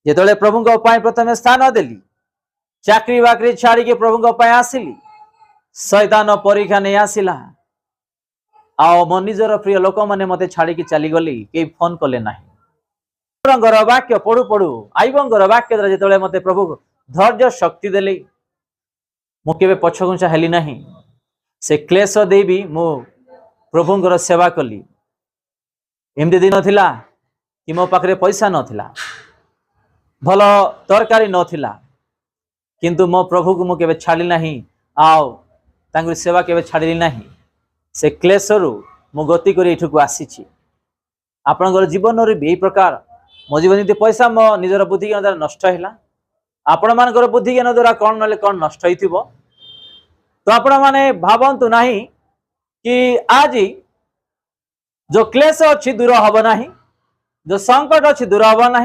ଯେତେବେଳେ ପ୍ରଭୁଙ୍କ ପାଇଁ ପ୍ରଥମେ ସ୍ଥାନ ଦେଲି, ଚାକିରି ବାକିରି ଛାଡ଼ିକି ପ୍ରଭୁଙ୍କ ପାଇଁ ଆସିଲି, ଶୈତାନ ପରୀକ୍ଷା ନେଇ ଆସିଲା। ଆଉ ମୋ ନିଜର ପ୍ରିୟ ଲୋକମାନେ ମତେ ଛାଡ଼ିକି ଚାଲିଗଲି, କେହି ଫୋନ କଲେ ନାହିଁ। ଠାକୁରଙ୍କର ବାକ୍ୟ ପଢୁ ପଢୁ ଆଇବଙ୍କର ବାକ୍ୟ ଦ୍ୱାରା ଯେତେବେଳେ ମତେ ପ୍ରଭୁ ଧୈର୍ଯ୍ୟ ଶକ୍ତି ଦେଲେ, ମୁଁ କେବେ ପଛଘୁଞ୍ଚା ହେଲି ନାହିଁ। ସେ କ୍ଲେଶ ଦେଇ ବି ମୁଁ ପ୍ରଭୁଙ୍କର ସେବା କଲି। ଏମିତି ଦିନ ଥିଲା କି ମୋ ପାଖରେ ପଇସା ନଥିଲା, ଭଲ ତରକାରୀ ନଥିଲା, କିନ୍ତୁ ମୋ ପ୍ରଭୁକୁ ମୁଁ କେବେ ଛାଡ଼ିଲି ନାହିଁ, ଆଉ ତାଙ୍କର ସେବା କେବେ ଛାଡ଼ିଲି ନାହିଁ। ସେ କ୍ଲେଶରୁ ମୁଁ ଗତି କରି ଏଠିକୁ ଆସିଛି। ଆପଣଙ୍କର ଜୀବନରେ ବି ଏଇ ପ୍ରକାର, ମୋ ଜୀବନ ଯେମିତି ପଇସା ମୋ ନିଜର ବୁଦ୍ଧି ଜ୍ଞାନ ଦ୍ୱାରା ନଷ୍ଟ ହେଲା, ଆପଣମାନଙ୍କର ବୁଦ୍ଧି ଜ୍ଞାନ ଦ୍ୱାରା କ'ଣ ନହେଲେ କ'ଣ ନଷ୍ଟ ହେଇଥିବ। ତ ଆପଣମାନେ ଭାବନ୍ତୁ ନାହିଁ କି ଆଜି जो क्लेश अच्छी दूर हम ना, जो संकट अच्छी दूर हम ना,